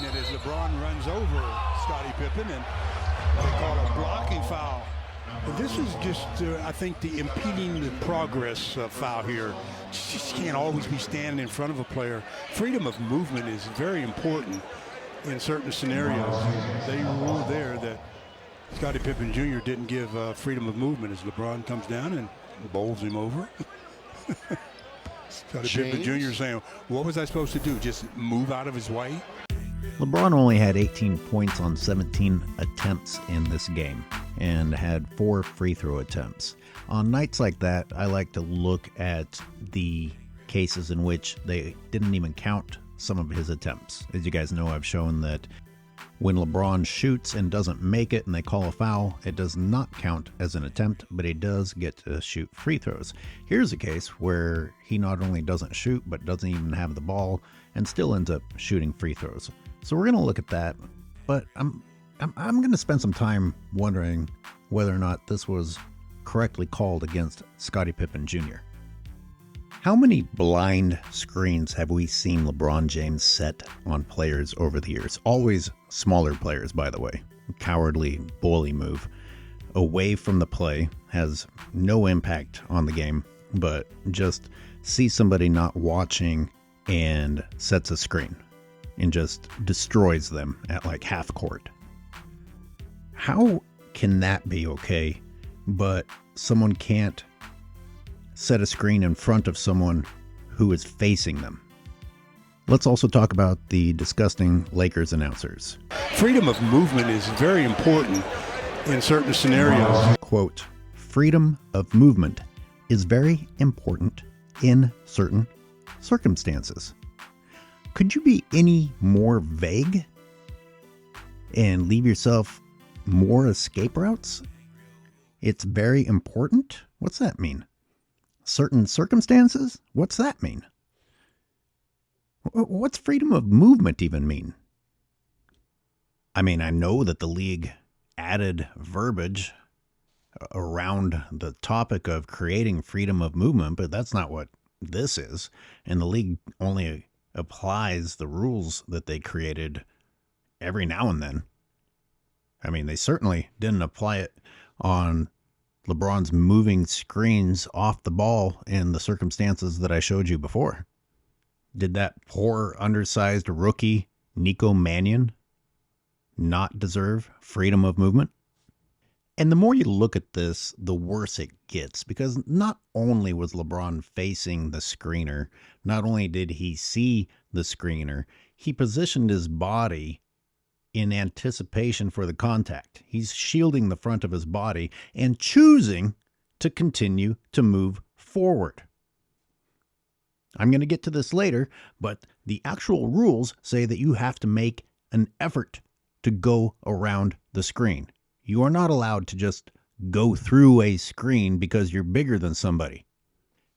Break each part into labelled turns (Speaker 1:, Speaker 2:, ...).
Speaker 1: it as LeBron runs over Scottie Pippen, and they call a blocking foul. And this is just, I think, the impeding the progress foul here. Just can't always be standing in front of a player. Freedom of movement is very important in certain scenarios. They ruled there that Scottie Pippen Jr. didn't give freedom of movement as LeBron comes down and bowls him over. Scottie Pippen Jr. saying, what was I supposed to do? Just move out of his way?
Speaker 2: LeBron only had 18 points on 17 attempts in this game and had 4 free throw attempts. On nights like that, I like to look at the cases in which they didn't even count some of his attempts. As you guys know, I've shown that when LeBron shoots and doesn't make it and they call a foul, it does not count as an attempt, but he does get to shoot free throws. Here's a case where he not only doesn't shoot, but doesn't even have the ball and still ends up shooting free throws. So we're going to look at that, but I'm going to spend some time wondering whether or not this was correctly called against Scottie Pippen Jr. How many blind screens have we seen LeBron James set on players over the years? Always smaller players, by the way. Cowardly, bully move. Away from the play, has no impact on the game, but just see somebody not watching and sets a screen and just destroys them at like half court. How can that be okay, but someone can't set a screen in front of someone who is facing them? Let's also talk about the disgusting Lakers announcers.
Speaker 1: Freedom of movement is very important in certain scenarios.
Speaker 2: Quote, freedom of movement is very important in certain circumstances. Could you be any more vague and leave yourself more escape routes? It's very important? What's that mean? Certain circumstances? What's that mean? What's freedom of movement even mean? I mean, I know that the league added verbiage around the topic of creating freedom of movement, but that's not what this is. And the league only applies the rules that they created every now and then. I mean, they certainly didn't apply it on LeBron's moving screens off the ball in the circumstances that I showed you before. Did that poor, undersized rookie, Nico Mannion, not deserve freedom of movement? And the more you look at this, the worse it gets, because not only was LeBron facing the screener, not only did he see the screener, he positioned his body in anticipation for the contact. He's shielding the front of his body and choosing to continue to move forward. I'm going to get to this later, but the actual rules say that you have to make an effort to go around the screen. You are not allowed to just go through a screen because you're bigger than somebody.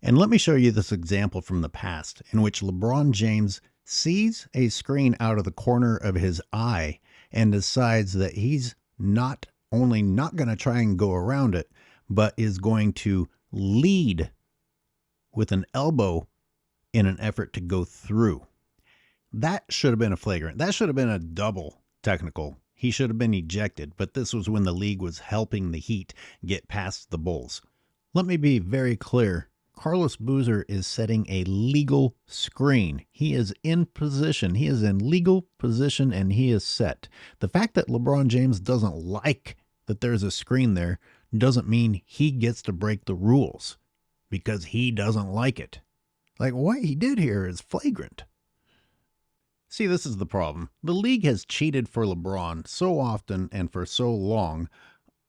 Speaker 2: And let me show you this example from the past in which LeBron James sees a screen out of the corner of his eye and decides that he's not only not going to try and go around it, but is going to lead with an elbow in an effort to go through. That should have been a flagrant. That should have been a double technical. He should have been ejected, but this was when the league was helping the Heat get past the Bulls. Let me be very clear. Carlos Boozer is setting a legal screen. He is in position. He is in legal position and he is set. The fact that LeBron James doesn't like that there's a screen there doesn't mean he gets to break the rules because he doesn't like it. Like, what he did here is flagrant. See, this is the problem. The league has cheated for LeBron so often and for so long,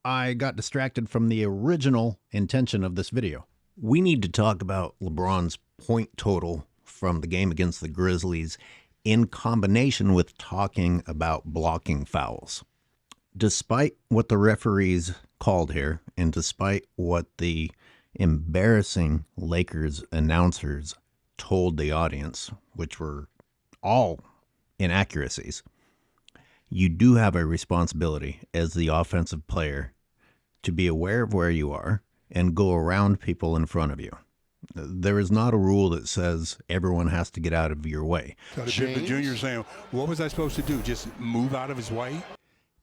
Speaker 2: I got distracted from the original intention of this video. We need to talk about LeBron's point total from the game against the Grizzlies in combination with talking about blocking fouls. Despite what the referees called here, and despite what the embarrassing Lakers announcers told the audience, which were all inaccuracies, you do have a responsibility as the offensive player to be aware of where you are and go around people in front of you. There is not a rule that says everyone has to get out of your way.
Speaker 1: Scottie Pippen Jr. saying, what was I supposed to do? Just move out of his way?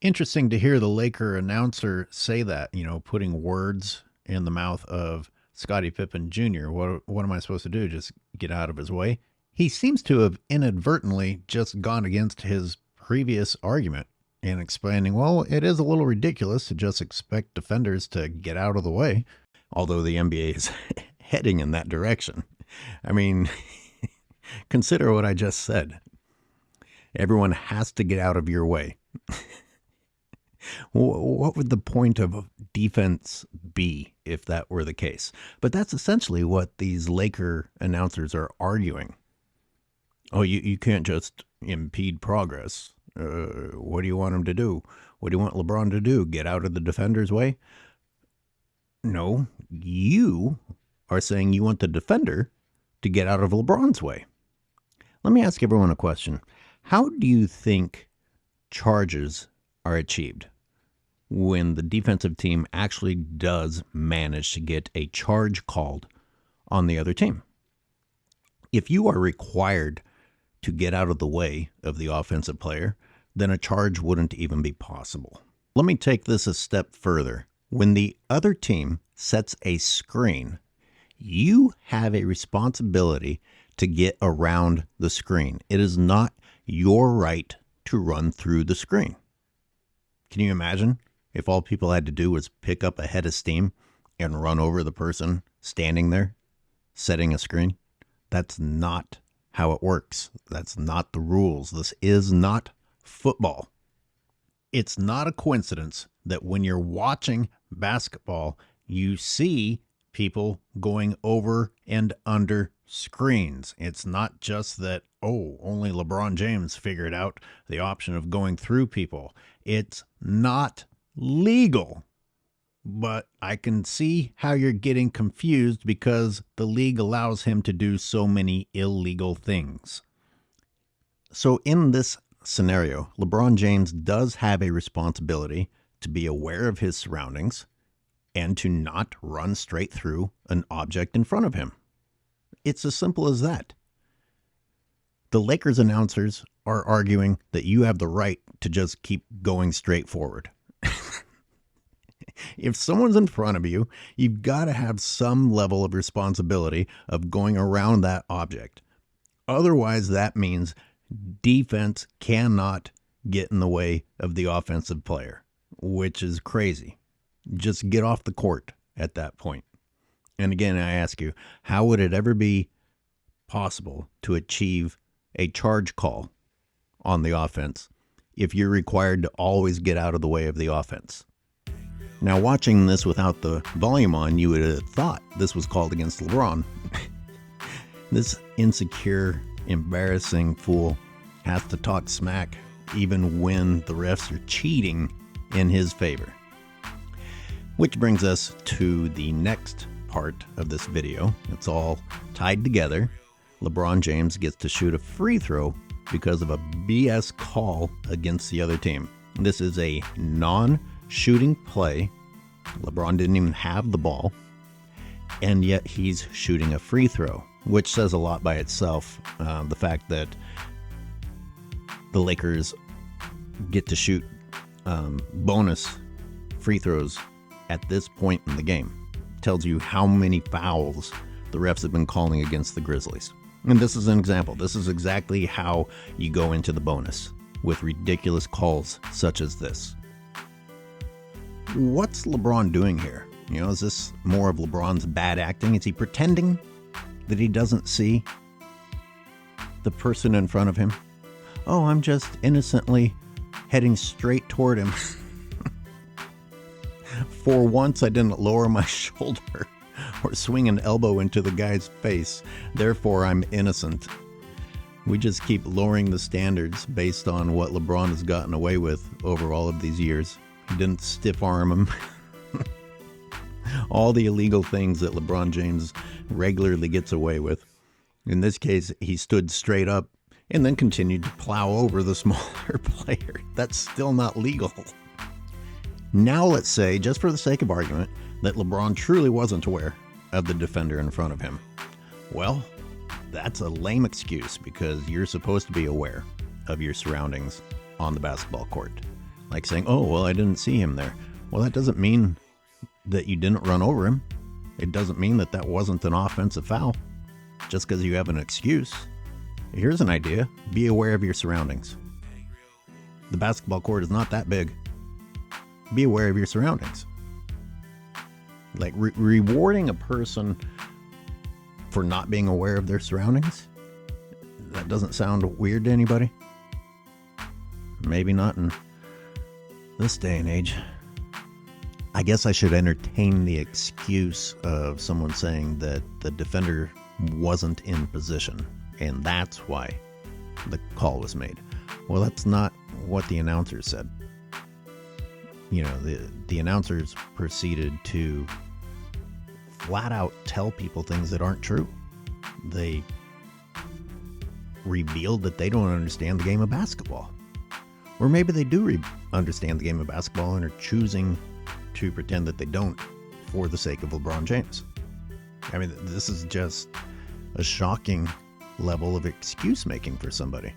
Speaker 2: Interesting to hear the Laker announcer say that, putting words in the mouth of Scottie Pippen Jr. What am I supposed to do? Just get out of his way? He seems to have inadvertently just gone against his previous argument and explaining, well, it is a little ridiculous to just expect defenders to get out of the way, although the NBA is heading in that direction. I mean, consider what I just said. Everyone has to get out of your way. What would the point of defense be if that were the case? But that's essentially what these Laker announcers are arguing. Oh, you can't just impede progress. What do you want him to do? What do you want LeBron to do? Get out of the defender's way? No, you are saying you want the defender to get out of LeBron's way. Let me ask everyone a question. How do you think charges are achieved when the defensive team actually does manage to get a charge called on the other team? If you are required to get out of the way of the offensive player, then a charge wouldn't even be possible. Let me take this a step further. When the other team sets a screen, you have a responsibility to get around the screen. It is not your right to run through the screen. Can you imagine if all people had to do was pick up a head of steam and run over the person standing there setting a screen? That's not how it works. That's not the rules. This is not football. It's not a coincidence that when you're watching basketball, you see people going over and under screens. It's not just that, only LeBron James figured out the option of going through people. It's not legal. But I can see how you're getting confused because the league allows him to do so many illegal things. So in this scenario, LeBron James does have a responsibility to be aware of his surroundings and to not run straight through an object in front of him. It's as simple as that. The Lakers announcers are arguing that you have the right to just keep going straight forward. If someone's in front of you, you've got to have some level of responsibility of going around that object. Otherwise, that means defense cannot get in the way of the offensive player, which is crazy. Just get off the court at that point. And again, I ask you, how would it ever be possible to achieve a charge call on the offense if you're required to always get out of the way of the offense? Now, watching this without the volume on, you would have thought this was called against LeBron. This insecure, embarrassing fool has to talk smack even when the refs are cheating in his favor. Which brings us to the next part of this video. It's all tied together. LeBron James gets to shoot a free throw because of a BS call against the other team. This is a non-shooting play. LeBron didn't even have the ball, and yet he's shooting a free throw, which says a lot by itself. The fact that the Lakers get to shoot bonus free throws at this point in the game tells you how many fouls the refs have been calling against the Grizzlies. And this is an example. This is exactly how you go into the bonus, with ridiculous calls such as this. What's LeBron doing here? Is this more of LeBron's bad acting? Is he pretending that he doesn't see the person in front of him? Oh, I'm just innocently heading straight toward him. For once, I didn't lower my shoulder or swing an elbow into the guy's face. Therefore, I'm innocent. We just keep lowering the standards based on what LeBron has gotten away with over all of these years. He didn't stiff arm him. All the illegal things that LeBron James regularly gets away with. In this case, he stood straight up and then continued to plow over the smaller player. That's still not legal. Now let's say, just for the sake of argument, that LeBron truly wasn't aware of the defender in front of him. Well, that's a lame excuse because you're supposed to be aware of your surroundings on the basketball court. Like saying, oh, well, I didn't see him there. Well, that doesn't mean that you didn't run over him. It doesn't mean that that wasn't an offensive foul just because you have an excuse. Here's an idea. Be aware of your surroundings. The basketball court is not that big. Be aware of your surroundings. Like rewarding a person for not being aware of their surroundings, that doesn't sound weird to anybody. Maybe not in this day and age. I guess I should entertain the excuse of someone saying that the defender wasn't in position, and that's why the call was made. Well, that's not what the announcer said. You know, the announcers proceeded to flat out tell people things that aren't true. They revealed that they don't understand the game of basketball. Or maybe they do understand the game of basketball and are choosing to pretend that they don't for the sake of LeBron James. I mean, this is just a shocking level of excuse making for somebody.